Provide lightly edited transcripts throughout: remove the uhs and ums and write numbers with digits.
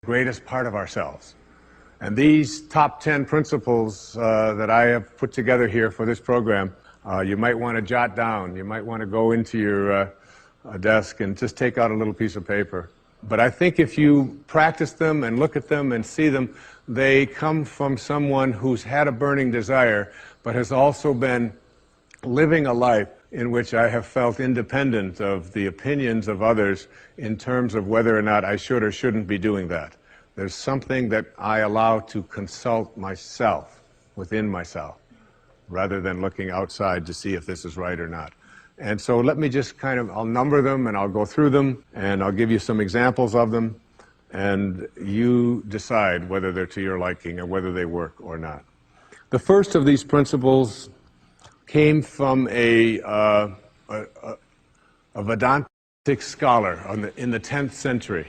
greatest part of ourselves. And these top 10 principles that I have put together here for this program, you might want to jot down. You might want to go into your desk and just take out a little piece of paper. But I think if you practice them and look at them and see them, they come from someone who's had a burning desire, but has also been living a life in which I have felt independent of the opinions of others in terms of whether or not I should or shouldn't be doing that. There's something that I allow to consult myself, within myself, rather than looking outside to see if this is right or not. And so let me just I'll number them and I'll go through them and I'll give you some examples of them, and you decide whether they're to your liking or whether they work or not. The first of these principles came from a Vedantic scholar in the 10th century.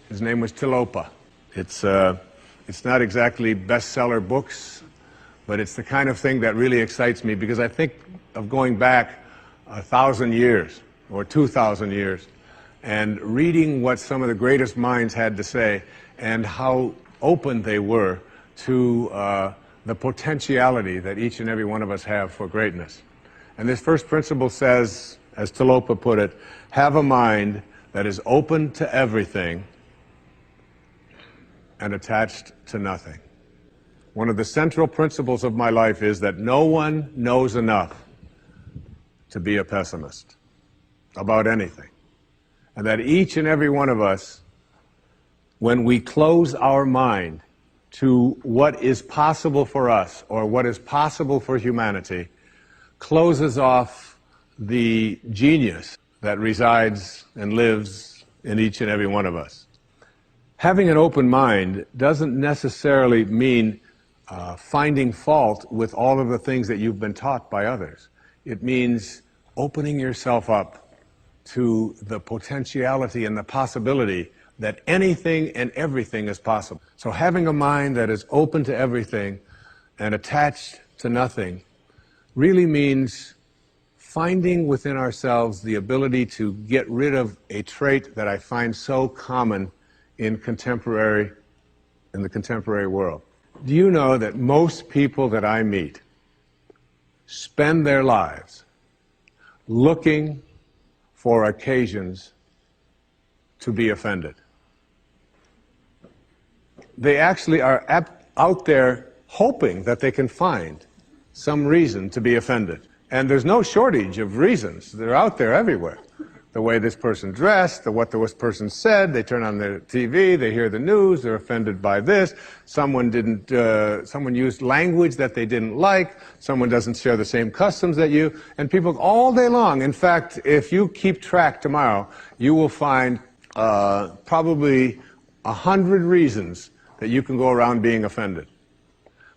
His name was Tilopa. It's not exactly bestseller books, but it's the kind of thing that really excites me, because I think of going back 1,000 years or 2,000 years and reading what some of the greatest minds had to say and how open they were to the potentiality that each and every one of us have for greatness. And this first principle says, as Tilopa put it, have a mind that is open to everything and attached to nothing. One of the central principles of my life is that no one knows enough to be a pessimist about anything. And that each and every one of us, when we close our mind to what is possible for us or what is possible for humanity, closes off the genius that resides and lives in each and every one of us. Having an open mind doesn't necessarily mean finding fault with all of the things that you've been taught by others. It means opening yourself up to the potentiality and the possibility that anything and everything is possible. So having a mind that is open to everything and attached to nothing really means finding within ourselves the ability to get rid of a trait that I find so common in the contemporary world. Do you know that most people that I meet spend their lives looking for occasions to be offended? They actually are out there hoping that they can find some reason to be offended. And there's no shortage of reasons. They're out there everywhere. The way this person dressed, what this person said, they turn on their TV, they hear the news, they're offended by this, someone used language that they didn't like, someone doesn't share the same customs that you, and people all day long. In fact, if you keep track tomorrow, you will find probably 100 reasons that you can go around being offended.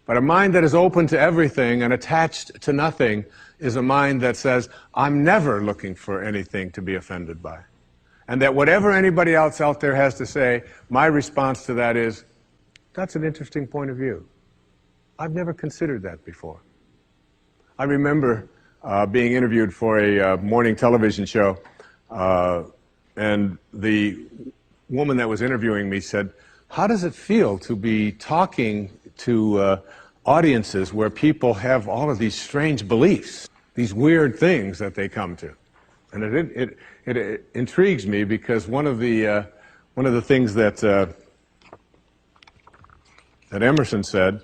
But a mind that is open to everything and attached to nothing is a mind that says, I'm never looking for anything to be offended by. And that whatever anybody else out there has to say, my response to that is, that's an interesting point of view. I've never considered that before. I remember being interviewed for a morning television show, and the woman that was interviewing me said, how does it feel to be talking to audiences where people have all of these strange beliefs, these weird things that they come to? And it intrigues me, because one of the things that Emerson said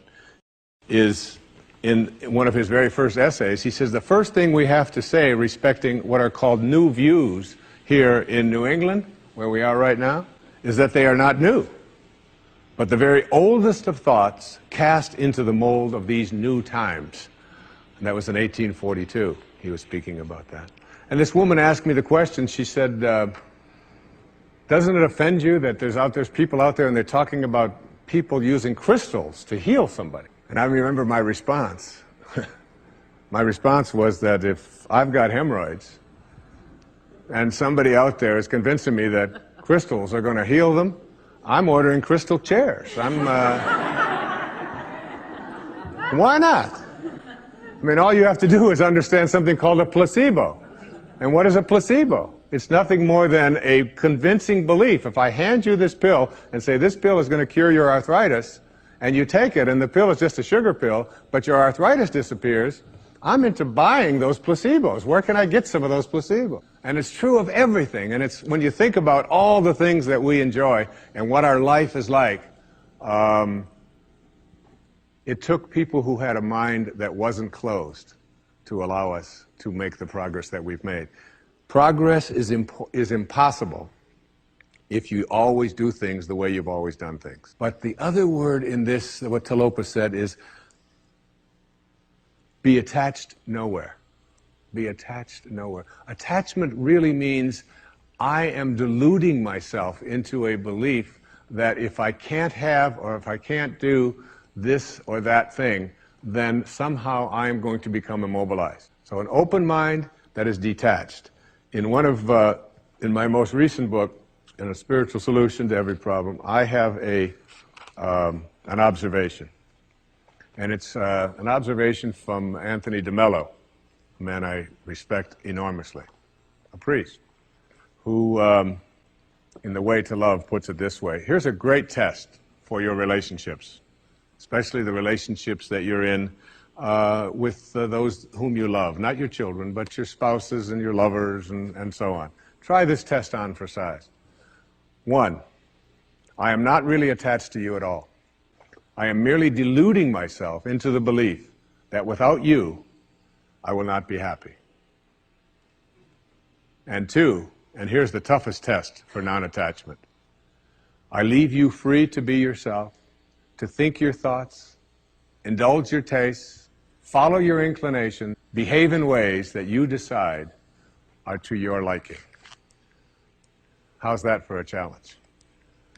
is, in one of his very first essays, he says the first thing we have to say respecting what are called new views here in New England, where we are right now, is that they are not new, but the very oldest of thoughts cast into the mold of these new times. And that was in 1842. He was speaking about that. And this woman asked me the question, she said, doesn't it offend you that there's people out there and they're talking about people using crystals to heal somebody? And I remember my response. My response was that if I've got hemorrhoids and somebody out there is convincing me that crystals are going to heal them, I'm ordering crystal chairs. Why not? I mean, all you have to do is understand something called a placebo. And what is a placebo? It's nothing more than a convincing belief. If I hand you this pill and say this pill is going to cure your arthritis, and you take it and the pill is just a sugar pill, but your arthritis disappears, I'm into buying those placebos. Where can I get some of those placebos? And it's true of everything. And it's when you think about all the things that we enjoy and what our life is like, it took people who had a mind that wasn't closed to allow us to make the progress that we've made. Progress is impossible if you always do things the way you've always done things. But the other word in this, what Talopa said, is be attached nowhere. Be attached nowhere. Attachment really means I am deluding myself into a belief that if I can't have or if I can't do this or that thing, then somehow I am going to become immobilized. So an open mind that is detached. In my most recent book, in A Spiritual Solution to Every Problem, I have an observation. And it's an observation from Anthony DeMello, a man I respect enormously, a priest, who, in The Way to Love, puts it this way. Here's a great test for your relationships, especially the relationships that you're in with those whom you love, not your children, but your spouses and your lovers and so on. Try this test on for size. 1, I am not really attached to you at all. I am merely deluding myself into the belief that without you, I will not be happy. And 2, and here's the toughest test for non-attachment, I leave you free to be yourself, to think your thoughts, indulge your tastes, follow your inclination, behave in ways that you decide are to your liking. How's that for a challenge?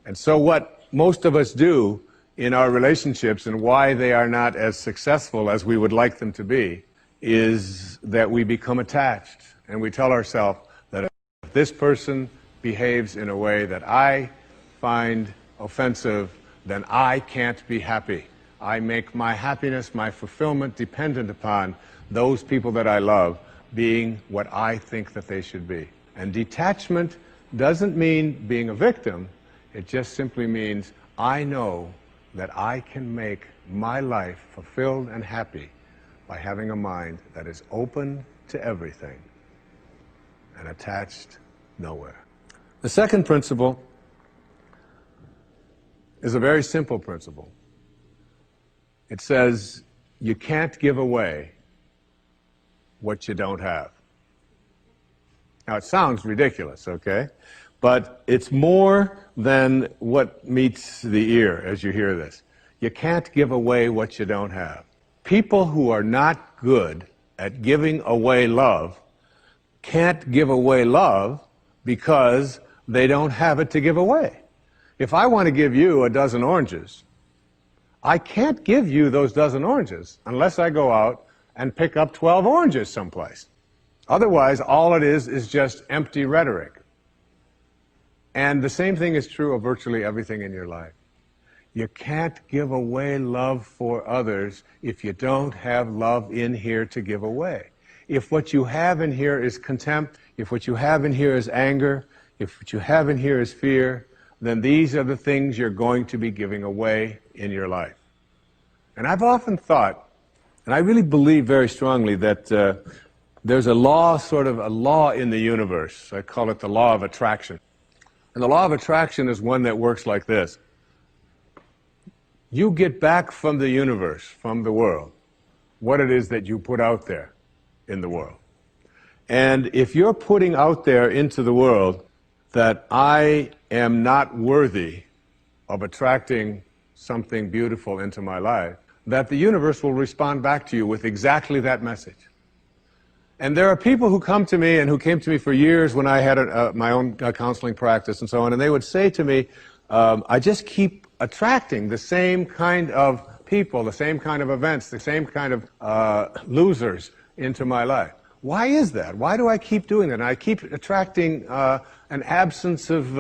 And so what most of us do in our relationships and why they are not as successful as we would like them to be is that we become attached and we tell ourselves that if this person behaves in a way that I find offensive, then I can't be happy. I make my happiness, my fulfillment dependent upon those people that I love being what I think that they should be. And detachment doesn't mean being a victim. It just simply means I know that I can make my life fulfilled and happy by having a mind that is open to everything and attached nowhere. The second principle is a very simple principle. It says you can't give away what you don't have. Now, it sounds ridiculous, okay? But it's more than what meets the ear as you hear this. You can't give away what you don't have. People who are not good at giving away love can't give away love because they don't have it to give away. If I want to give you a dozen oranges, I can't give you those dozen oranges unless I go out and pick up 12 oranges someplace. Otherwise, all it is just empty rhetoric. And the same thing is true of virtually everything in your life. You can't give away love for others if you don't have love in here to give away. If what you have in here is contempt, if what you have in here is anger, if what you have in here is fear, then these are the things you're going to be giving away in your life. And I've often thought, and I really believe very strongly that there's a law, sort of a law in the universe. I call it the law of attraction. And the law of attraction is one that works like this. You get back from the universe, from the world, what it is that you put out there in the world. And if you're putting out there into the world that I am not worthy of attracting something beautiful into my life, that the universe will respond back to you with exactly that message. And there are people who come to me and who came to me for years when I had my own counseling practice and so on, and they would say to me, I just keep attracting the same kind of people, the same kind of events, the same kind of losers into my life. Why is that? Why do I keep doing that? And I keep attracting an absence of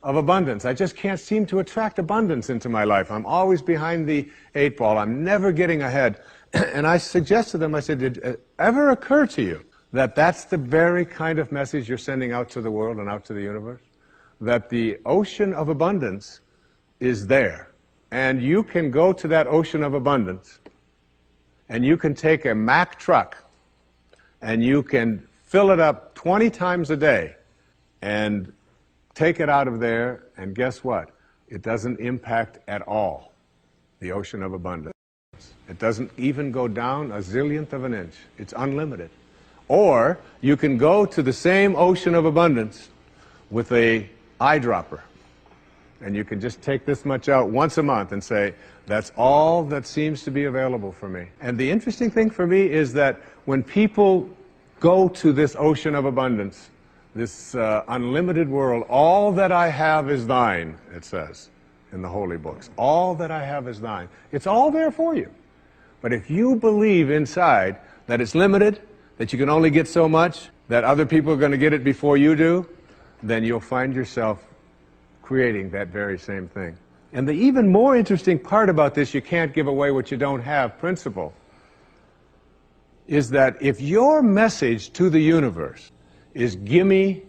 abundance. I just can't seem to attract abundance into my life. I'm always behind the 8 ball. I'm never getting ahead. And I suggest to them, I said, did it ever occur to you that that's the very kind of message you're sending out to the world and out to the universe? That the ocean of abundance is there. And you can go to that ocean of abundance, and you can take a Mack truck, and you can fill it up 20 times a day, and take it out of there, and guess what? It doesn't impact at all the ocean of abundance. It doesn't even go down a zillionth of an inch. It's unlimited. Or you can go to the same ocean of abundance with a eyedropper, and you can just take this much out once a month and say, that's all that seems to be available for me. And the interesting thing for me is that when people go to this ocean of abundance, this unlimited world, all that I have is thine, it says in the holy books. All that I have is thine. It's all there for you. But if you believe inside that it's limited, that you can only get so much, that other people are going to get it before you do, then you'll find yourself creating that very same thing. And the even more interesting part about this, you can't give away what you don't have principle, is that if your message to the universe is gimme,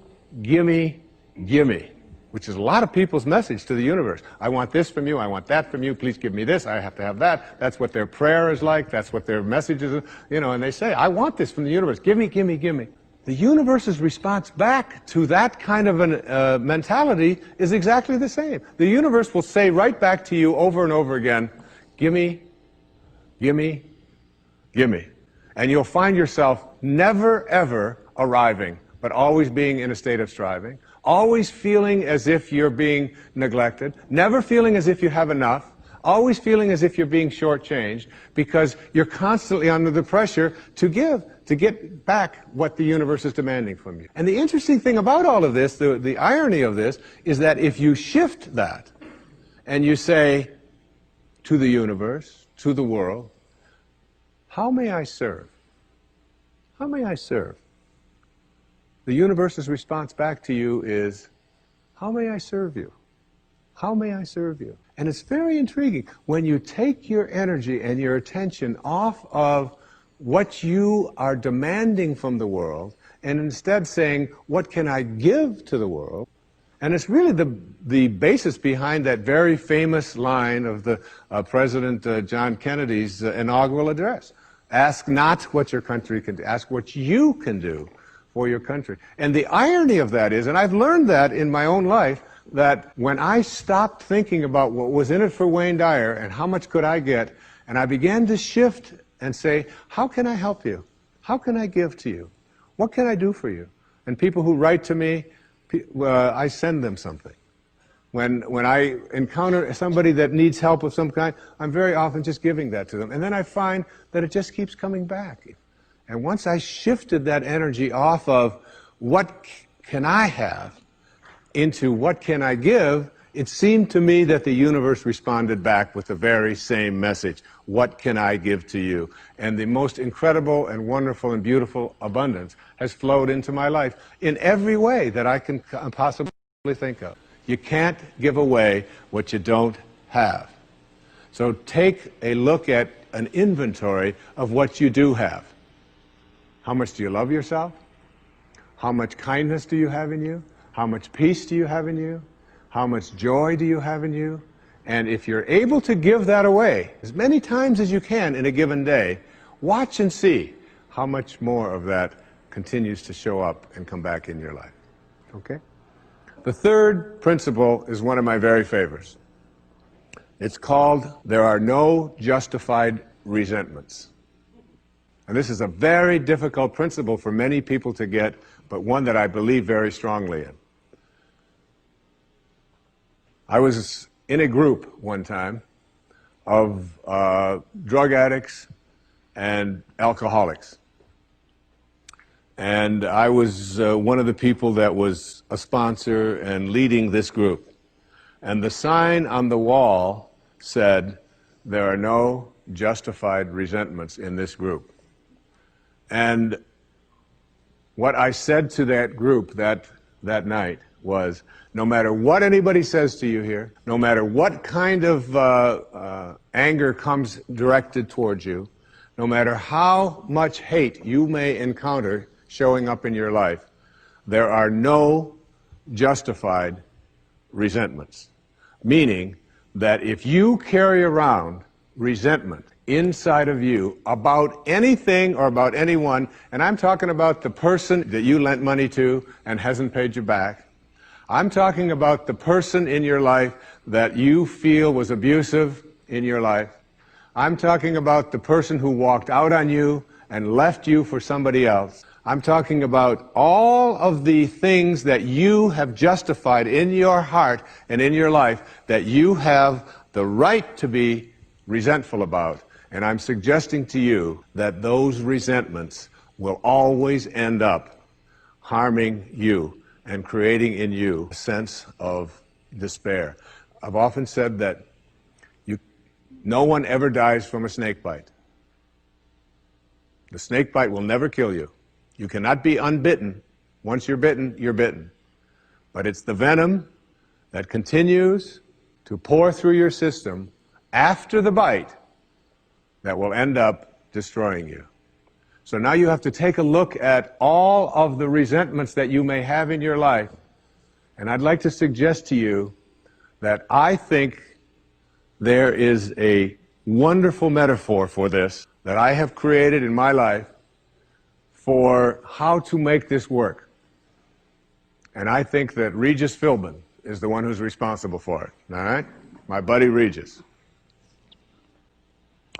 gimme, gimme, which is a lot of people's message to the universe. I want this from you, I want that from you, please give me this, I have to have that. That's what their prayer is like, that's what their message is, and they say, I want this from the universe, gimme, gimme, gimme. The universe's response back to that kind of a mentality is exactly the same. The universe will say right back to you over and over again, gimme, gimme, gimme. And you'll find yourself never ever arriving, but always being in a state of striving, always feeling as if you're being neglected, never feeling as if you have enough, always feeling as if you're being shortchanged, because you're constantly under the pressure to give, to get back what the universe is demanding from you. And the interesting thing about all of this, the irony of this, is that if you shift that, and you say to the universe, to the world, how may I serve? How may I serve? The universe's response back to you is, how may I serve you? How may I serve you? And it's very intriguing. When you take your energy and your attention off of what you are demanding from the world, and instead saying, what can I give to the world? And it's really the basis behind that very famous line of the President John Kennedy's inaugural address. Ask not what your country can do, ask what you can do for your country. And the irony of that is, and I've learned that in my own life, that when I stopped thinking about what was in it for Wayne Dyer and how much could I get, and I began to shift and say, how can I help you? How can I give to you? What can I do for you? And people who write to me, I send them something. When I encounter somebody that needs help of some kind, I'm very often just giving that to them. And then I find that it just keeps coming back. And once I shifted that energy off of what can I have into what can I give, it seemed to me that the universe responded back with the very same message. What can I give to you? And the most incredible and wonderful and beautiful abundance has flowed into my life in every way that I can possibly think of. You can't give away what you don't have. So take a look at an inventory of what you do have. How much do you love yourself? How much kindness do you have in you? How much peace do you have in you? How much joy do you have in you? And if you're able to give that away as many times as you can in a given day, watch and see how much more of that continues to show up and come back in your life. Okay? The third principle is one of my very favorites. It's called, there are no justified resentments. And this is a very difficult principle for many people to get, but one that I believe very strongly in. I was in a group one time of drug addicts and alcoholics. And I was one of the people that was a sponsor and leading this group. And the sign on the wall said, there are no justified resentments in this group. And what I said to that group that night was, no matter what anybody says to you here, no matter what kind of anger comes directed towards you, no matter how much hate you may encounter showing up in your life, there are no justified resentments. Meaning that if you carry around resentment inside of you about anything or about anyone, and I'm talking about the person that you lent money to and hasn't paid you back, I'm talking about the person in your life that you feel was abusive in your life, I'm talking about the person who walked out on you and left you for somebody else, I'm talking about all of the things that you have justified in your heart and in your life that you have the right to be resentful about. And I'm suggesting to you that those resentments will always end up harming you and creating in you a sense of despair. I've often said that no one ever dies from a snake bite. The snake bite will never kill you. You cannot be unbitten. Once you're bitten, you're bitten. But it's the venom that continues to pour through your system after the bite that will end up destroying you. So now you have to take a look at all of the resentments that you may have in your life. And I'd like to suggest to you that I think there is a wonderful metaphor for this that I have created in my life for how to make this work. And I think that Regis Philbin is the one who's responsible for it, all right? My buddy Regis.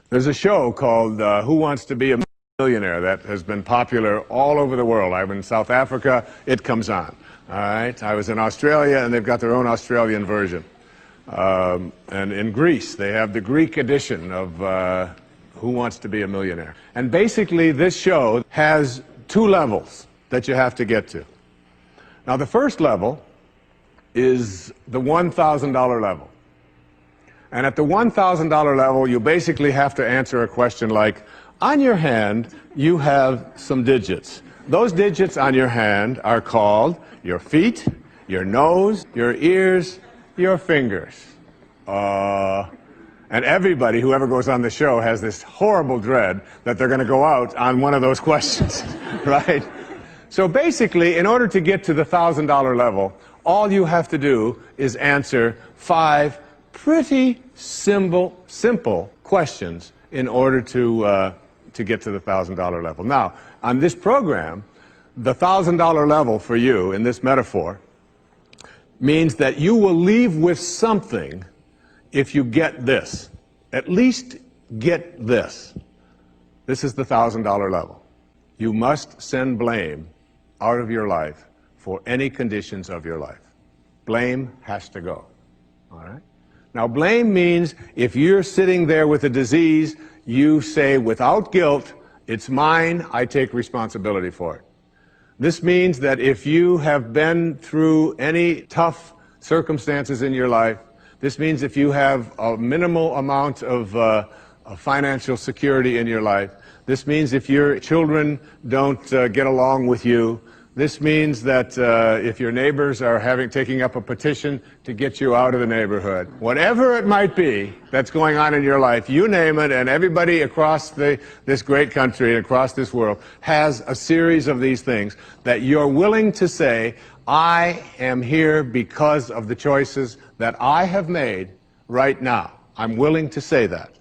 There's a show called Who Wants to Be a Millionaire that has been popular all over the world. I'm in South Africa, it comes on, all right? I was in Australia, and they've got their own Australian version. And in Greece, they have the Greek edition of Who Wants to Be a Millionaire. And basically, this show has two levels that you have to get to. Now, the first level is the $1,000 level. And at the $1,000 level, you basically have to answer a question like, on your hand, you have some digits. Those digits on your hand are called your feet, your nose, your ears, your fingers. And everybody who ever goes on the show has this horrible dread that they're going to go out on one of those questions, right? So basically, in order to get to the $1,000 level, all you have to do is answer 5 pretty simple questions in order to get to the $1,000 level. Now, on this program, the $1,000 level for you in this metaphor means that you will leave with something if you get this. At least get this. This is the $1,000 level. You must send blame out of your life for any conditions of your life. Blame has to go. All right? Now, blame means if you're sitting there with a disease, you say without guilt, it's mine, I take responsibility for it. This means that if you have been through any tough circumstances in your life, this means if you have a minimal amount of financial security in your life, this means if your children don't get along with you, this means that if your neighbors are taking up a petition to get you out of the neighborhood, whatever it might be that's going on in your life, you name it, and everybody across this great country and across this world has a series of these things that you're willing to say, I am here because of the choices that I have made right now. I'm willing to say that.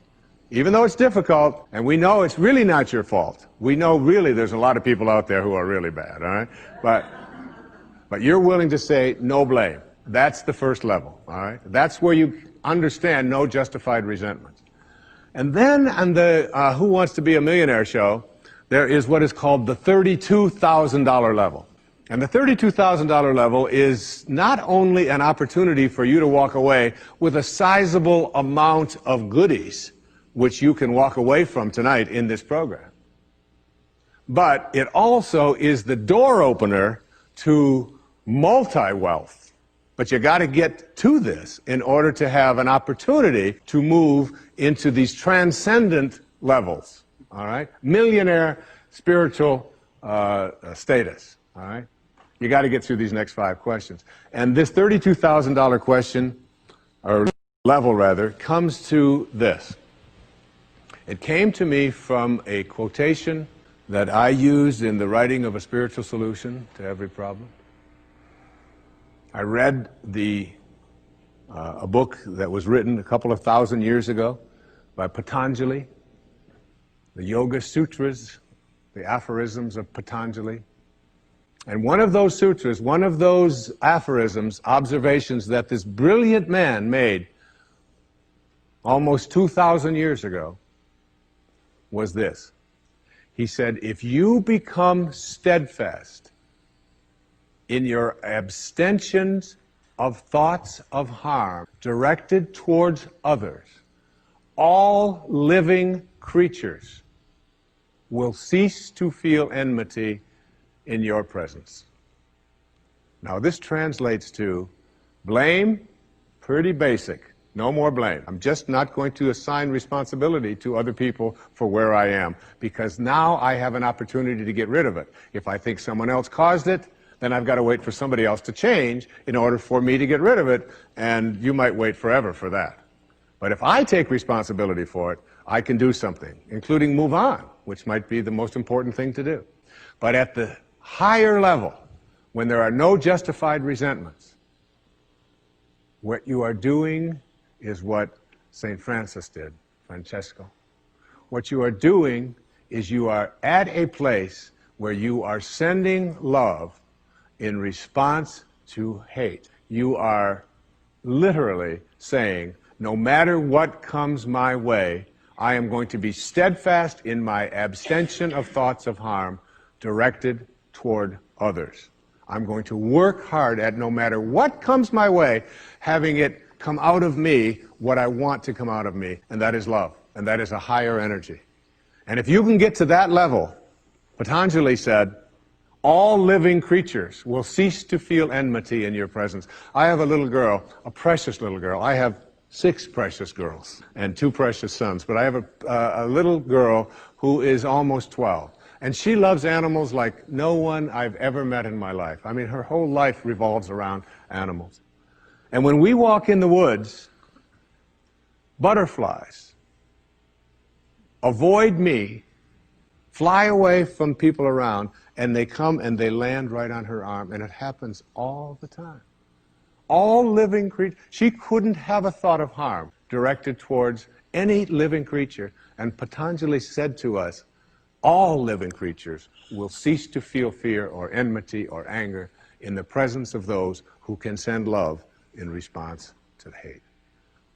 Even though it's difficult, and we know it's really not your fault. We know really there's a lot of people out there who are really bad, all right? But you're willing to say no blame. That's the first level, all right? That's where you understand no justified resentment. And then on the Who Wants to Be a Millionaire show, there is what is called the $32,000 level. And the $32,000 level is not only an opportunity for you to walk away with a sizable amount of goodies, which you can walk away from tonight in this program, but it also is the door opener to multi-wealth. But you got to get to this in order to have an opportunity to move into these transcendent levels, all right? Millionaire spiritual status, all right? You got to get through these next 5 questions. And this $32,000 question, or level rather, comes to this. It came to me from a quotation that I used in the writing of a spiritual solution to every problem. I read a book that was written a couple of thousand years ago by Patanjali, the Yoga Sutras, the aphorisms of Patanjali. And one of those sutras, one of those aphorisms, observations that this brilliant man made almost 2,000 years ago was this. He said, if you become steadfast in your abstentions of thoughts of harm directed towards others, all living creatures will cease to feel enmity in your presence. Now this translates to blame, pretty basic. No more blame. I'm just not going to assign responsibility to other people for where I am, because now I have an opportunity to get rid of it. If I think someone else caused it, then I've got to wait for somebody else to change in order for me to get rid of it, and you might wait forever for that. But if I take responsibility for it, I can do something, including move on, which might be the most important thing to do. But at the higher level, when there are no justified resentments, what you are doing is what St. Francis did, Francesco. What you are doing is you are at a place where you are sending love in response to hate. You are literally saying, no matter what comes my way, I am going to be steadfast in my abstention of thoughts of harm directed toward others. I'm going to work hard at, no matter what comes my way, having it come out of me what I want to come out of me, and that is love, and that is a higher energy. And if you can get to that level, Patanjali said, all living creatures will cease to feel enmity in your presence. I have a little girl, a precious little girl. I have 6 precious girls and 2 precious sons, but I have a little girl who is almost 12. And she loves animals like no one I've ever met in my life. I mean, her whole life revolves around animals. And when we walk in the woods, butterflies avoid me, fly away from people around, and they come and they land right on her arm, and it happens all the time. All living creatures, she couldn't have a thought of harm directed towards any living creature, and Patanjali said to us, all living creatures will cease to feel fear or enmity or anger in the presence of those who can send love in response to hate.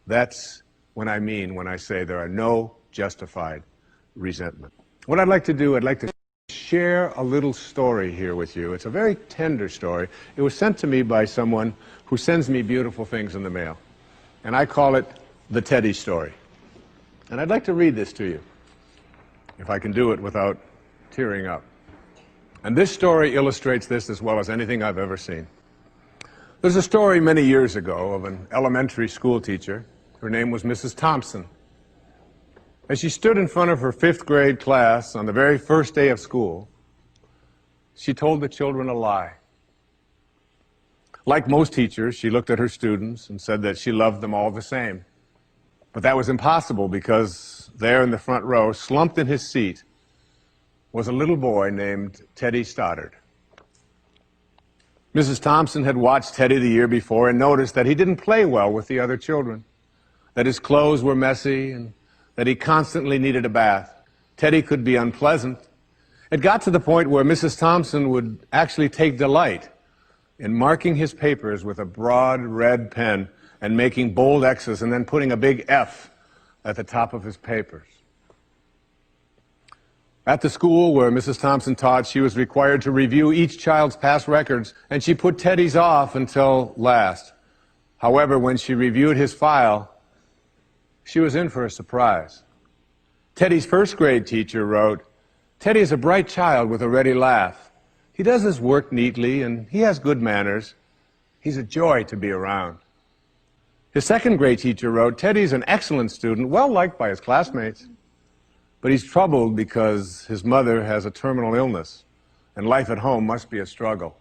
That's what I mean when I say there are no justified resentment. What I'd like to do, I'd like to share a little story here with you. It's a very tender story. It was sent to me by someone who sends me beautiful things in the mail. And I call it the Teddy story. And I'd like to read this to you, if I can do it without tearing up. And this story illustrates this as well as anything I've ever seen. There's a story many years ago of an elementary school teacher. Her name was Mrs. Thompson. As she stood in front of her 5th grade class on the very first day of school, she told the children a lie. Like most teachers, she looked at her students and said that she loved them all the same. But that was impossible, because there in the front row, slumped in his seat, was a little boy named Teddy Stoddard. Mrs. Thompson had watched Teddy the year before and noticed that he didn't play well with the other children, that his clothes were messy, and that he constantly needed a bath. Teddy could be unpleasant. It got to the point where Mrs. Thompson would actually take delight in marking his papers with a broad red pen and making bold X's and then putting a big F at the top of his papers. At the school where Mrs. Thompson taught, she was required to review each child's past records, and she put Teddy's off until last. However, when she reviewed his file, she was in for a surprise. Teddy's 1st grade teacher wrote, "Teddy is a bright child with a ready laugh. He does his work neatly and he has good manners. He's a joy to be around." His 2nd grade teacher wrote, "Teddy's an excellent student, well liked by his classmates. But he's troubled because his mother has a terminal illness and life at home must be a struggle."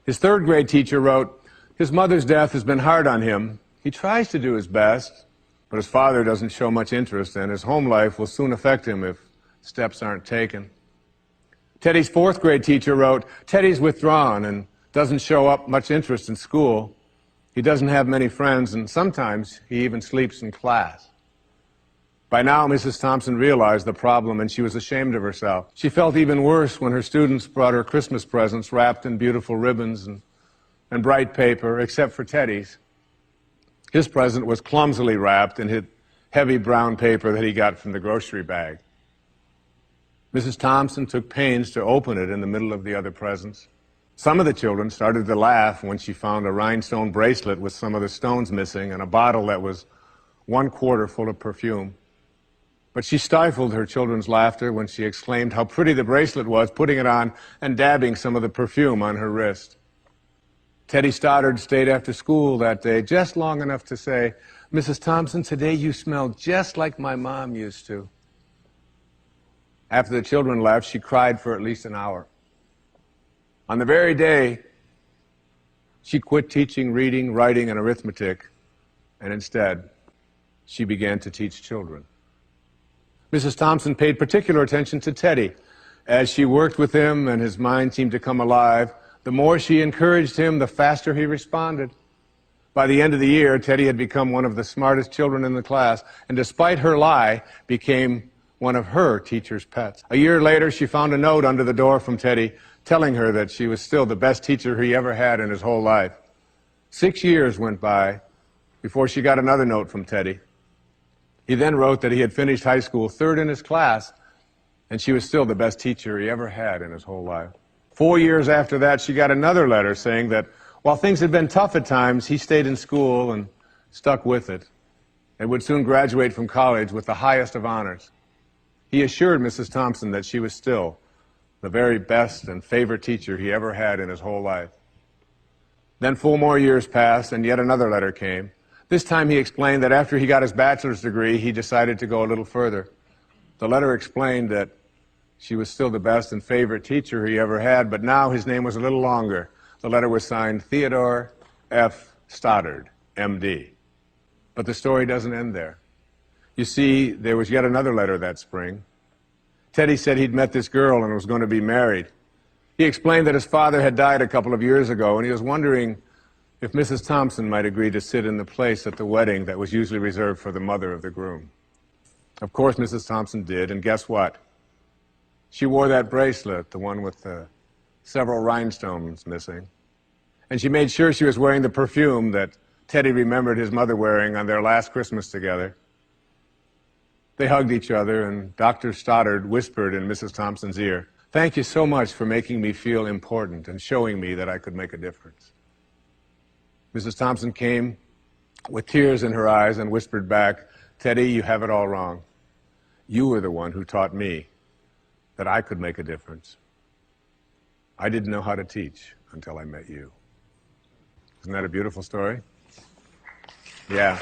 His 3rd grade teacher wrote, "His mother's death has been hard on him. He tries to do his best, but his father doesn't show much interest, and his home life will soon affect him if steps aren't taken." Teddy's fourth grade teacher wrote, "Teddy's withdrawn and doesn't show up much interest in school. He doesn't have many friends, and sometimes he even sleeps in class." By now, Mrs. Thompson realized the problem, and she was ashamed of herself. She felt even worse when her students brought her Christmas presents wrapped in beautiful ribbons and bright paper, except for Teddy's. His present was clumsily wrapped in heavy brown paper that he got from the grocery bag. Mrs. Thompson took pains to open it in the middle of the other presents. Some of the children started to laugh when she found a rhinestone bracelet with some of the stones missing and a bottle that was 1/4 full of perfume. But she stifled her children's laughter when she exclaimed how pretty the bracelet was, putting it on and dabbing some of the perfume on her wrist. Teddy Stoddard stayed after school that day just long enough to say, "Mrs. Thompson, today you smell just like my mom used to." After the children left, she cried for at least an hour. On the very day, she quit teaching reading, writing, and arithmetic, and instead, she began to teach children. Mrs. Thompson paid particular attention to Teddy. As she worked with him and his mind seemed to come alive, the more she encouraged him, the faster he responded. By the end of the year, Teddy had become one of the smartest children in the class, and despite her lie, became one of her teacher's pets. A year later, she found a note under the door from Teddy telling her that she was still the best teacher he ever had in his whole life. 6 years went by before she got another note from Teddy. He then wrote that he had finished high school third in his class, and she was still the best teacher he ever had in his whole life. 4 years after that, she got another letter saying that while things had been tough at times, he stayed in school and stuck with it, and would soon graduate from college with the highest of honors. He assured Mrs. Thompson that she was still the very best and favorite teacher he ever had in his whole life. Then 4 more years passed, and yet another letter came. This time he explained that after he got his bachelor's degree, he decided to go a little further. The letter explained that she was still the best and favorite teacher he ever had, but now his name was a little longer. The letter was signed Theodore F. Stoddard, M.D. But the story doesn't end there. You see, there was yet another letter that spring. Teddy said he'd met this girl and was going to be married. He explained that his father had died a couple of years ago, and he was wondering if Mrs. Thompson might agree to sit in the place at the wedding that was usually reserved for the mother of the groom. Of course, Mrs. Thompson did, and guess what? She wore that bracelet, the one with the several rhinestones missing, and she made sure she was wearing the perfume that Teddy remembered his mother wearing on their last Christmas together. They hugged each other, and Dr. Stoddard whispered in Mrs. Thompson's ear, "Thank you so much for making me feel important and showing me that I could make a difference." Mrs. Thompson came with tears in her eyes and whispered back, "Teddy, you have it all wrong. You were the one who taught me that I could make a difference. I didn't know how to teach until I met you." Isn't that a beautiful story? Yeah.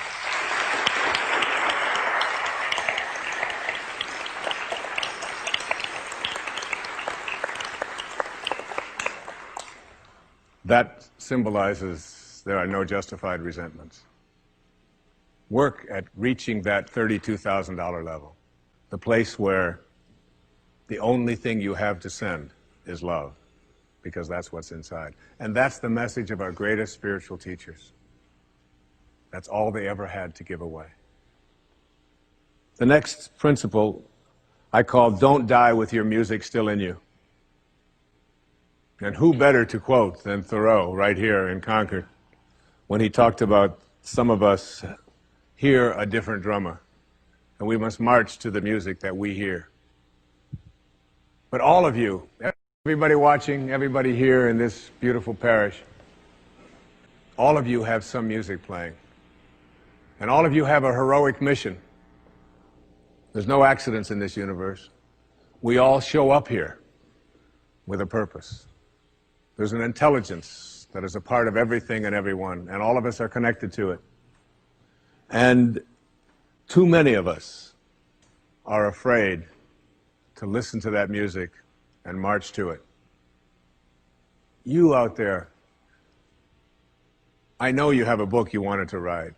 That symbolizes there are no justified resentments. Work at reaching that $32,000 level, the place where the only thing you have to send is love, because that's what's inside. And that's the message of our greatest spiritual teachers. That's all they ever had to give away. The next principle I call "Don't die with your music still in you." And who better to quote than Thoreau right here in Concord when he talked about some of us hear a different drummer, and we must march to the music that we hear. But all of you, everybody watching, everybody here in this beautiful parish, all of you have some music playing. And all of you have a heroic mission. There's no accidents in this universe. We all show up here with a purpose. There's an intelligence that is a part of everything and everyone, and all of us are connected to it. And too many of us are afraid to listen to that music and march to it. You out there, I know you have a book you wanted to write.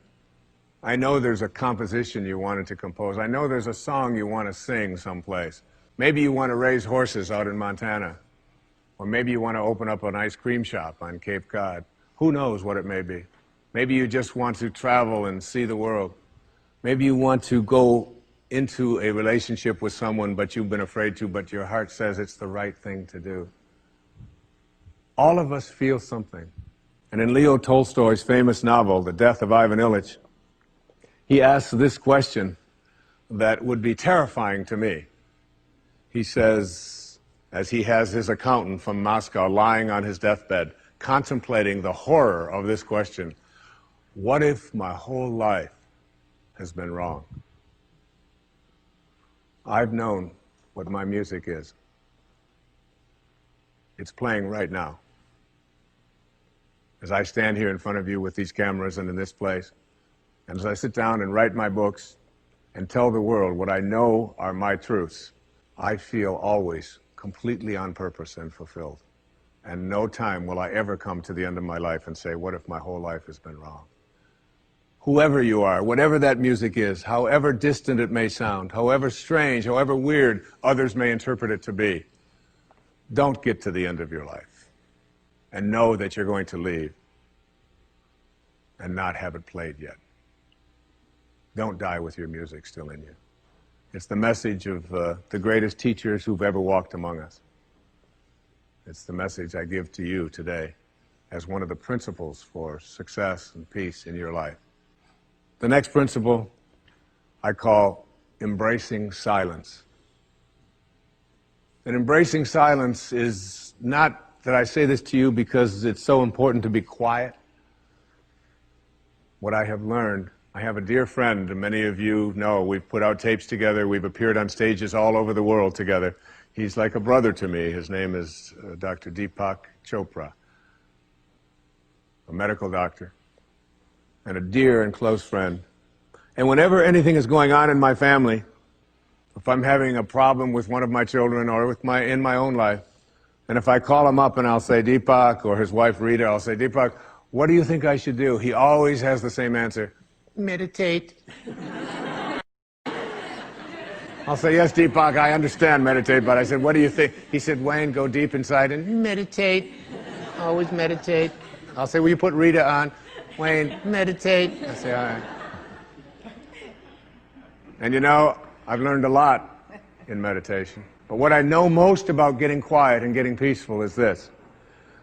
I know there's a composition you wanted to compose. I know there's a song you want to sing someplace. Maybe you want to raise horses out in Montana. Or maybe you want to open up an ice cream shop on Cape Cod. Who knows what it may be. Maybe you just want to travel and see the world. Maybe you want to go into a relationship with someone but you've been afraid to, but your heart says it's the right thing to do. All of us feel something. And in Leo Tolstoy's famous novel, The Death of Ivan Ilyich, he asks this question that would be terrifying to me. He says, as he has his accountant from Moscow lying on his deathbed, contemplating the horror of this question, what if my whole life has been wrong? I've known what my music is. It's playing right now. As I stand here in front of you with these cameras and in this place, and as I sit down and write my books and tell the world what I know are my truths, I feel always completely on purpose and fulfilled. And no time will I ever come to the end of my life and say, what if my whole life has been wrong? Whoever you are, whatever that music is, however distant it may sound, however strange, however weird others may interpret it to be, don't get to the end of your life and know that you're going to leave and not have it played yet. Don't die with your music still in you. It's the message of the greatest teachers who've ever walked among us. It's the message I give to you today as one of the principles for success and peace in your life. The next principle I call embracing silence. And embracing silence is not that I say this to you because it's so important to be quiet. What I have learned, I have a dear friend, and many of you know, we've put out tapes together, we've appeared on stages all over the world together. He's like a brother to me. His name is Dr. Deepak Chopra, a medical doctor, and a dear and close friend. And whenever anything is going on in my family, if I'm having a problem with one of my children or in my own life, and if I call him up and I'll say, Deepak, or his wife Rita, I'll say, Deepak, what do you think I should do? He always has the same answer, meditate. I'll say, yes, Deepak, I understand meditate, but I said, what do you think? He said, Wayne, go deep inside and meditate. Always meditate. I'll say, will you put Rita on? Wayne, meditate. I say, all right. And you know, I've learned a lot in meditation. But what I know most about getting quiet and getting peaceful is this,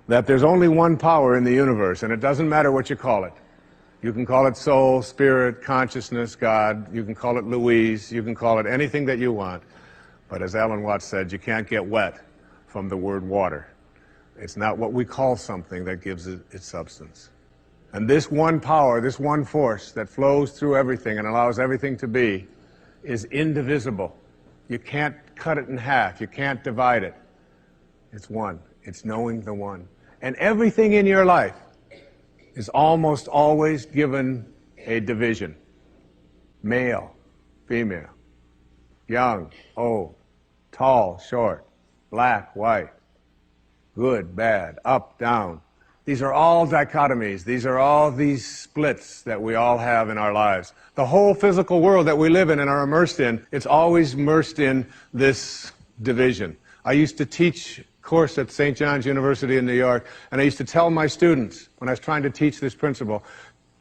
that there's only one power in the universe, and it doesn't matter what you call it. You can call it soul, spirit, consciousness, God. You can call it Louise. You can call it anything that you want. But as Alan Watts said, you can't get wet from the word water. It's not what we call something that gives it its substance. And this one power, this one force that flows through everything and allows everything to be, is indivisible. You can't cut it in half. You can't divide it. It's one. It's knowing the one. And everything in your life is almost always given a division. Male, female, young, old, tall, short, black, white, good, bad, up, down. These are all dichotomies. These are all these splits that we all have in our lives. The whole physical world that we live in and are immersed in, it's always immersed in this division. I used to teach course at St. John's University in New York, and I used to tell my students when I was trying to teach this principle,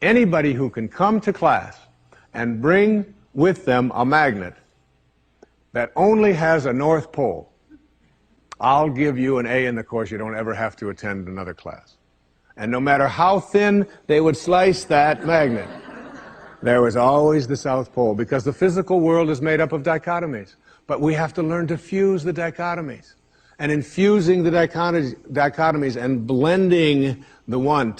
anybody who can come to class and bring with them a magnet that only has a North Pole, I'll give you an A in the course. You don't ever have to attend another class. And no matter how thin they would slice that magnet, there was always the South Pole, because the physical world is made up of dichotomies. But we have to learn to fuse the dichotomies. And in fusing the dichotomies and blending the one,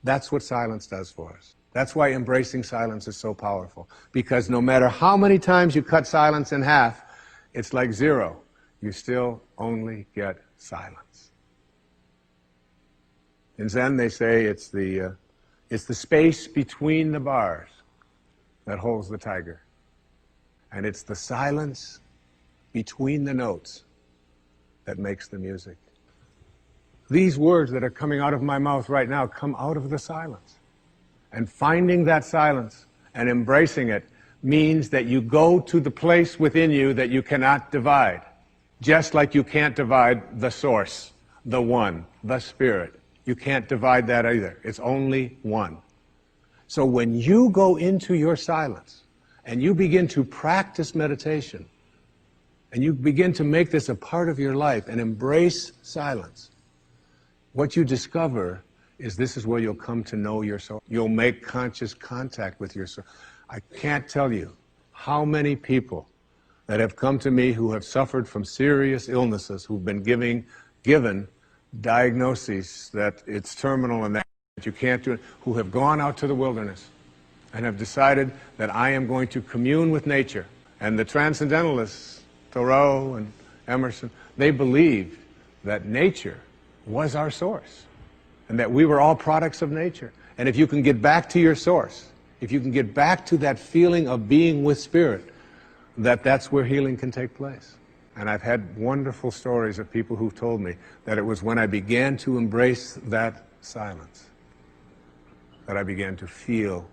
that's what silence does for us. That's why embracing silence is so powerful. Because no matter how many times you cut silence in half, it's like zero. You still only get silence. In Zen, they say it's the space between the bars that holds the tiger. And it's the silence between the notes that makes the music. These words that are coming out of my mouth right now come out of the silence. And finding that silence and embracing it means that you go to the place within you that you cannot divide. Just like you can't divide the source, the one, the spirit. You can't divide that either. It's only one. So when you go into your silence and you begin to practice meditation and you begin to make this a part of your life and embrace silence, what you discover is this is where you'll come to know your soul. You'll make conscious contact with your soul. I can't tell you how many people that have come to me who have suffered from serious illnesses, who've been given diagnoses that it's terminal and that you can't do it, who have gone out to the wilderness and have decided that I am going to commune with nature. And the transcendentalists, Thoreau and Emerson, they believed that nature was our source and that we were all products of nature. And if you can get back to your source, if you can get back to that feeling of being with spirit, that's where healing can take place. And I've had wonderful stories of people who've told me that it was when I began to embrace that silence that I began to feel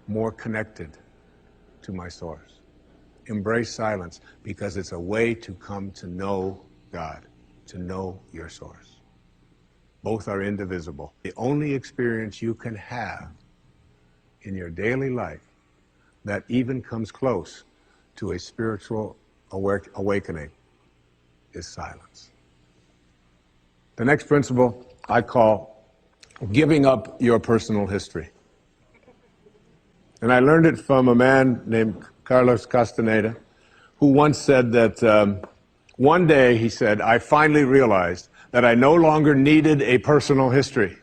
more connected to my source. Embrace silence because it's a way to come to know God, to know your source. Both are indivisible. The only experience you can have in your daily life that even comes close to a spiritual awakening is silence. The next principle I call giving up your personal history. And I learned it from a man named Carlos Castaneda, who once said that one day, he said, I finally realized that I no longer needed a personal history.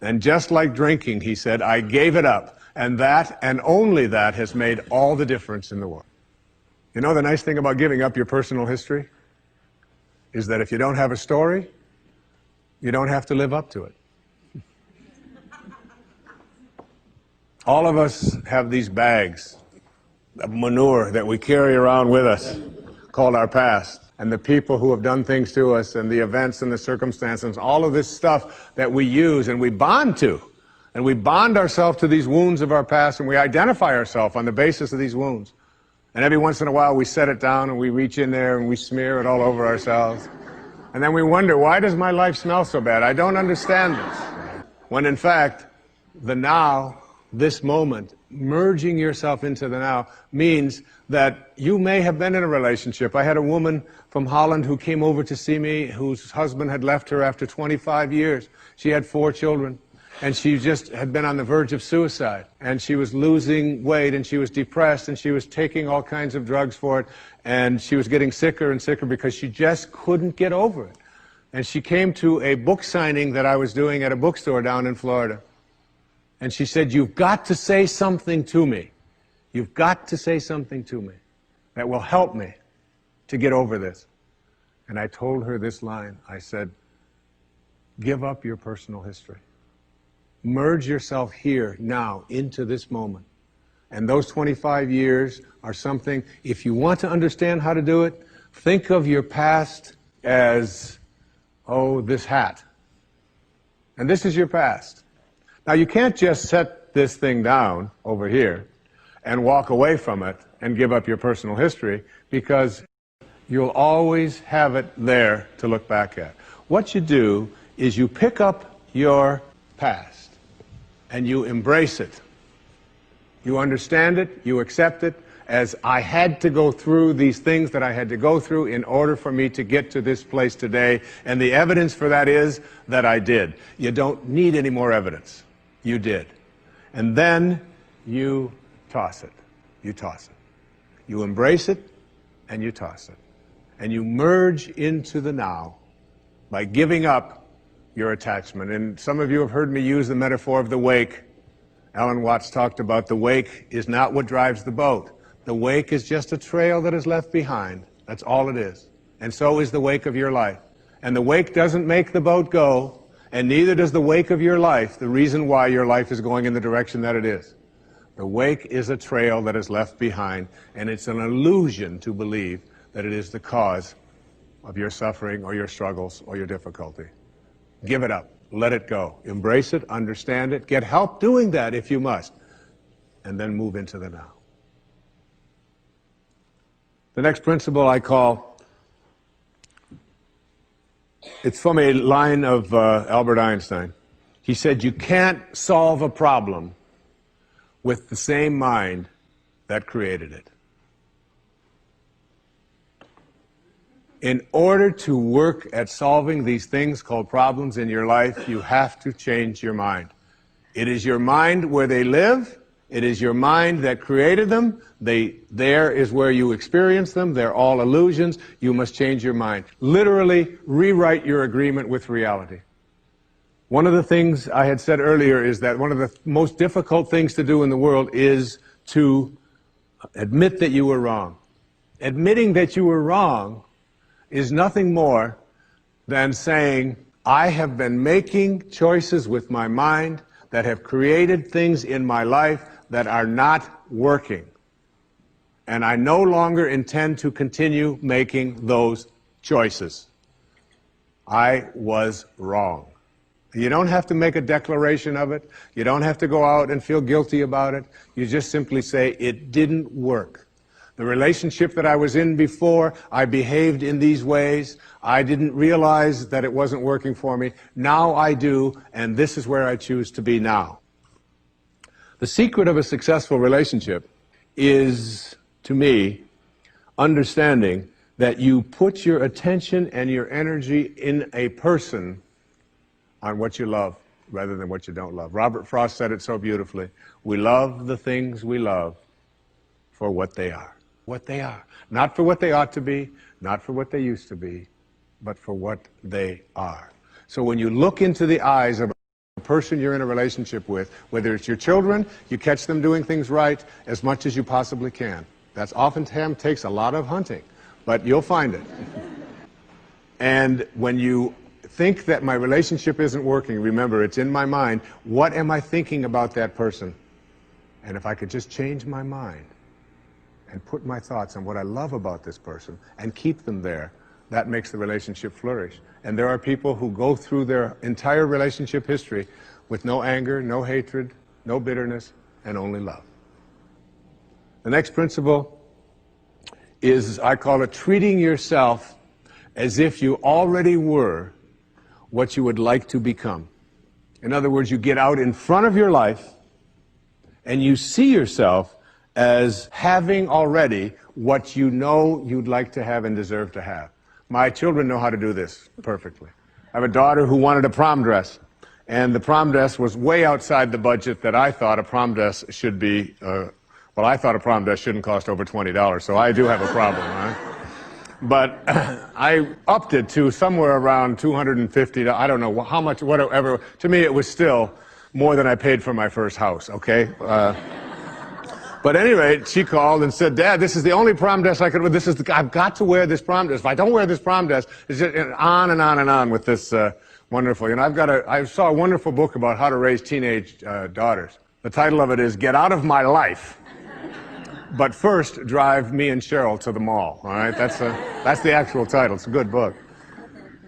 And just like drinking, he said, I gave it up. And that, and only that, has made all the difference in the world. You know, the nice thing about giving up your personal history is that if you don't have a story, you don't have to live up to it. All of us have these bags of manure that we carry around with us called our past. And the people who have done things to us and the events and the circumstances, all of this stuff that we use and we bond to. And we bond ourselves to these wounds of our past and we identify ourselves on the basis of these wounds. And every once in a while we set it down and we reach in there and we smear it all over ourselves. And then we wonder, why does my life smell so bad? I don't understand this. When in fact, the now, this moment, merging yourself into the now means that you may have been in a relationship. I had a woman from Holland who came over to see me whose husband had left her after 25 years. She had 4 children. And she just had been on the verge of suicide. And she was losing weight, and she was depressed, and she was taking all kinds of drugs for it. And she was getting sicker and sicker because she just couldn't get over it. And she came to a book signing that I was doing at a bookstore down in Florida. And she said, you've got to say something to me. You've got to say something to me that will help me to get over this. And I told her this line. I said, give up your personal history. Merge yourself here, now, into this moment. And those 25 years are something, if you want to understand how to do it, think of your past as, oh, this hat. And this is your past. Now, you can't just set this thing down over here and walk away from it and give up your personal history, because you'll always have it there to look back at. What you do is you pick up your past and you embrace it. You understand it, you accept it, as I had to go through these things that I had to go through in order for me to get to this place today, and the evidence for that is that I did. You don't need any more evidence. You did. And then you toss it. You toss it. You embrace it, and you toss it. And you merge into the now by giving up your attachment. And some of you have heard me use the metaphor of the wake. Alan Watts talked about the wake is not what drives the boat. The wake is just a trail that is left behind. That's all it is. And so is the wake of your life. And the wake doesn't make the boat go, and neither does the wake of your life, the reason why your life is going in the direction that it is. The wake is a trail that is left behind, and it's an illusion to believe that it is the cause of your suffering or your struggles or your difficulty. Give it up. Let it go. Embrace it. Understand it. Get help doing that if you must. and then move into the now. The next principle I call, it's from a line of Albert Einstein. He said, you can't solve a problem with the same mind that created it. In order to work at solving these things called problems in your life, you have to change your mind. It is your mind where they live. It is your mind that created them. There is where you experience them. They're all illusions. You must change your mind. Literally rewrite your agreement with reality. One of the things I had said earlier is that one of the most difficult things to do in the world is to admit that you were wrong. Admitting that you were wrong is nothing more than saying, I have been making choices with my mind that have created things in my life that are not working. And I no longer intend to continue making those choices. I was wrong. You don't have to make a declaration of it. You don't have to go out and feel guilty about it. You just simply say, it didn't work. The relationship that I was in before, I behaved in these ways. I didn't realize that it wasn't working for me. Now I do, and this is where I choose to be now. The secret of a successful relationship is, to me, understanding that you put your attention and your energy in a person on what you love rather than what you don't love. Robert Frost said it so beautifully. We love the things we love for what they are. What they are. Not for what they ought to be, not for what they used to be, but for what they are. So when you look into the eyes of a person you're in a relationship with, whether it's your children, you catch them doing things right as much as you possibly can. That's oftentimes takes a lot of hunting, but you'll find it. And when you think that my relationship isn't working, remember, it's in my mind. What am I thinking about that person? And if I could just change my mind and put my thoughts on what I love about this person and keep them there, that makes the relationship flourish. And there are people who go through their entire relationship history with no anger, no hatred, no bitterness, and only love. The next principle is, I call it, treating yourself as if you already were what you would like to become. In other words, you get out in front of your life and you see yourself as having already what you know you'd like to have and deserve to have. My children know how to do this perfectly. I have a daughter who wanted a prom dress, and the prom dress was way outside the budget that I thought a prom dress should be. Well, I thought a prom dress shouldn't cost over $20, so I do have a problem, right? But I upped it to somewhere around $250. I don't know how much, whatever. To me, it was still more than I paid for my first house, okay? But at any rate, she called and said, Dad, this is the only prom dress I could wear. I've got to wear this prom dress. If I don't wear this prom dress, it's just on and on and on with this wonderful. You know, I saw a wonderful book about how to raise teenage daughters. The title of it is Get Out of My Life, but first drive me and Cheryl to the mall. All right, that's the actual title. It's a good book.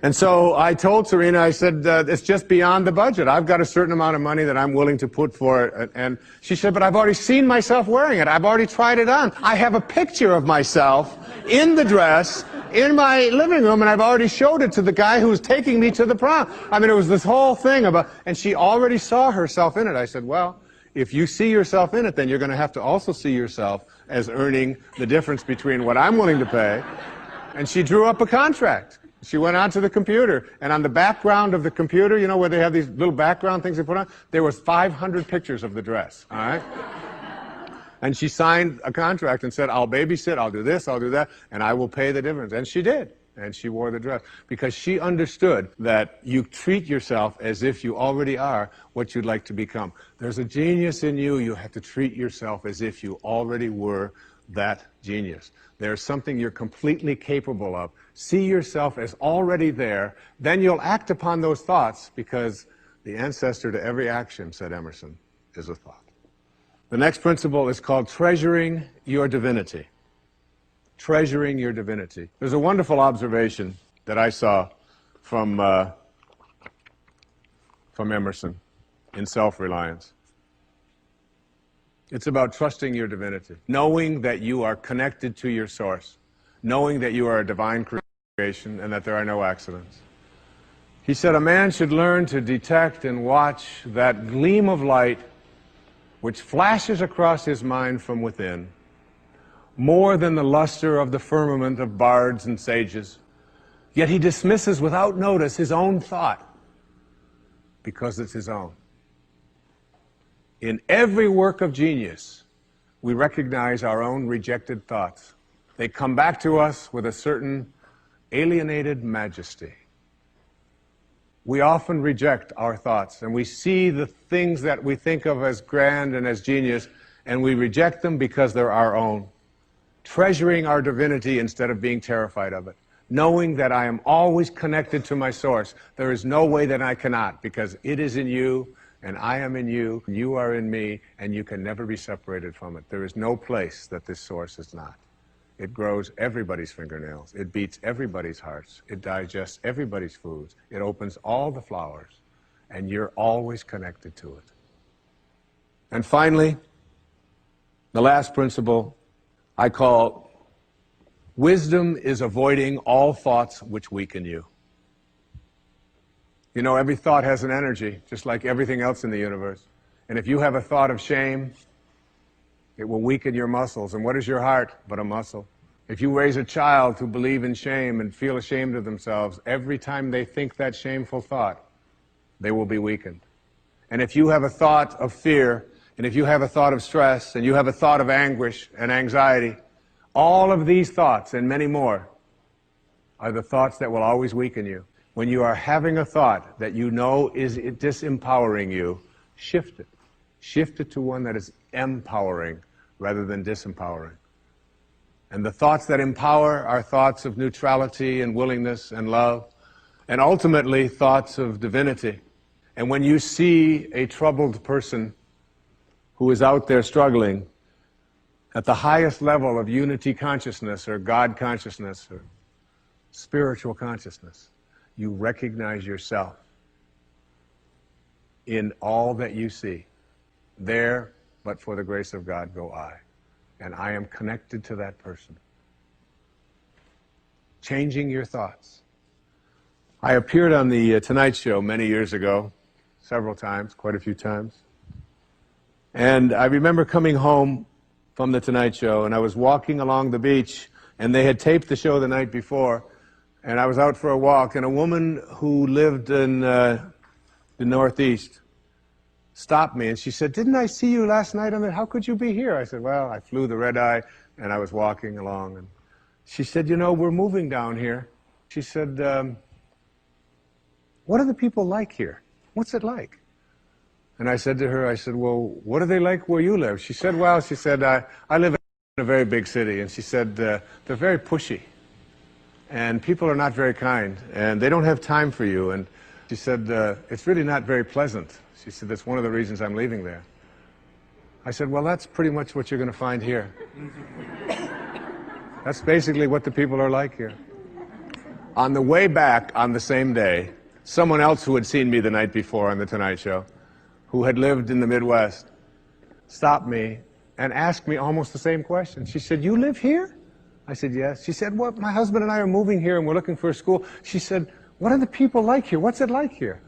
And so I told Serena, I said, it's just beyond the budget. I've got a certain amount of money that I'm willing to put for it. And she said, but I've already seen myself wearing it. I've already tried it on. I have a picture of myself in the dress in my living room, and I've already showed it to the guy who was taking me to the prom. I mean, it was this whole thing about, and she already saw herself in it. I said, well, if you see yourself in it, then you're going to have to also see yourself as earning the difference between what I'm willing to pay. And she drew up a contract. She went onto the computer, and on the background of the computer, you know, where they have these little background things they put on, there was 500 pictures of the dress, all right? And she signed a contract and said, I'll babysit, I'll do this, I'll do that, and I will pay the difference. And she did, and she wore the dress, because she understood that you treat yourself as if you already are what you'd like to become. There's a genius in you. You have to treat yourself as if you already were that genius. There's something you're completely capable of. See yourself as already there. Then you'll act upon those thoughts, because the ancestor to every action, said Emerson, is a thought. The next principle is called treasuring your divinity. Treasuring your divinity. There's a wonderful observation that I saw from Emerson in Self-Reliance. It's about trusting your divinity, knowing that you are connected to your source, knowing that you are a divine creation and that there are no accidents. He said a man should learn to detect and watch that gleam of light which flashes across his mind from within, more than the luster of the firmament of bards and sages. Yet he dismisses without notice his own thought, because it's his own. In every work of genius, we recognize our own rejected thoughts. They come back to us with a certain alienated majesty. We often reject our thoughts, and we see the things that we think of as grand and as genius, and we reject them because they're our own. Treasuring our divinity instead of being terrified of it. Knowing that I am always connected to my source. There is no way that I cannot, because it is in you, and I am in you, you are in me, and you can never be separated from it. There is no place that this source is not. It grows everybody's fingernails. It beats everybody's hearts. It digests everybody's foods. It opens all the flowers, and you're always connected to it. And finally, the last principle I call wisdom is avoiding all thoughts which weaken you. You know, every thought has an energy, just like everything else in the universe. And if you have a thought of shame, it will weaken your muscles. And what is your heart but a muscle? If you raise a child to believe in shame and feel ashamed of themselves, every time they think that shameful thought, they will be weakened. And if you have a thought of fear, and if you have a thought of stress, and you have a thought of anguish and anxiety, all of these thoughts and many more are the thoughts that will always weaken you. When you are having a thought that you know is disempowering you, shift it. Shift it to one that is empowering rather than disempowering. And the thoughts that empower are thoughts of neutrality and willingness and love, and ultimately thoughts of divinity. And when you see a troubled person who is out there struggling at the highest level of unity consciousness or God consciousness or spiritual consciousness, you recognize yourself in all that you see. There, but for the grace of God, go I. And I am connected to that person. Changing your thoughts. I appeared on the Tonight Show many years ago, several times, quite a few times. And I remember coming home from the Tonight Show, and I was walking along the beach, and they had taped the show the night before, and I was out for a walk, and a woman who lived in the Northeast stopped me, and she said, "Didn't I see you last night on the, how could you be here?" I said, "Well, I flew the red-eye, and I was walking along." And she said, "You know, we're moving down here." She said, "What are the people like here? What's it like?" And I said to her, I said, "Well, what are they like where you live?" She said, "Well," she said, I live in a very big city." And she said, "They're very pushy. And people are not very kind. And they don't have time for you." And she said, "It's really not very pleasant." She said, "That's one of the reasons I'm leaving there." I said, "Well, that's pretty much what you're going to find here." That's basically what the people are like here. On the way back on the same day, someone else who had seen me the night before on the Tonight Show, who had lived in the Midwest, stopped me and asked me almost the same question. She said, "You live here?" I said, "Yes." She said, "Well, my husband and I are moving here and we're looking for a school." She said, "What are the people like here? What's it like here?"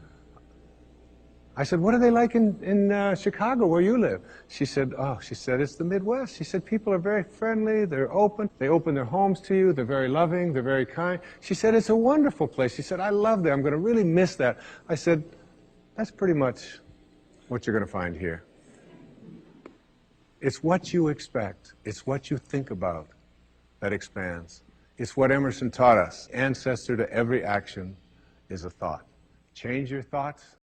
I said, "What are they like in Chicago where you live?" She said, "Oh," she said, "it's the Midwest." She said, "People are very friendly, they're open, they open their homes to you, they're very loving, they're very kind." She said, "It's a wonderful place." She said, "I love that, I'm going to really miss that." I said, "That's pretty much what you're going to find here." It's what you expect, it's what you think about that expands. It's what Emerson taught us. Ancestor to every action is a thought. Change your thoughts,